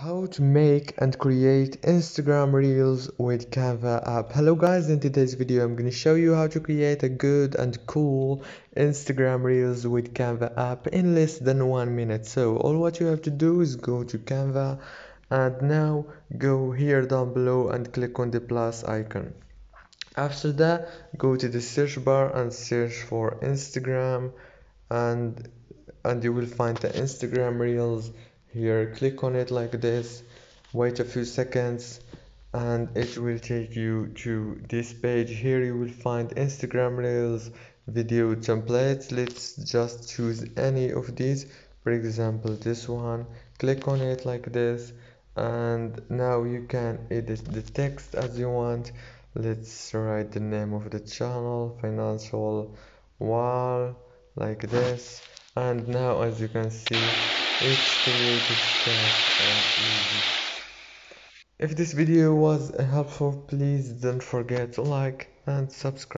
How to make and create Instagram Reels with Canva app. Hello guys, in today's video I'm going to show you how to create a good and cool Instagram Reels with Canva app in less than 1 minute. So all what you have to do is go to Canva and now go here down below and click on the plus icon. After that, go to the search bar and search for Instagram and you will find the Instagram Reels here. Click on it like this, wait a few seconds and it will take you to this page. Here you will find Instagram Reels video templates. Let's just choose any of these, for example this one. Click on it like this and now you can edit the text as you want. Let's write the name of the channel, financial wall, like this. And now as you can see, it's created fast and easy. If this video was helpful, please don't forget to like and subscribe.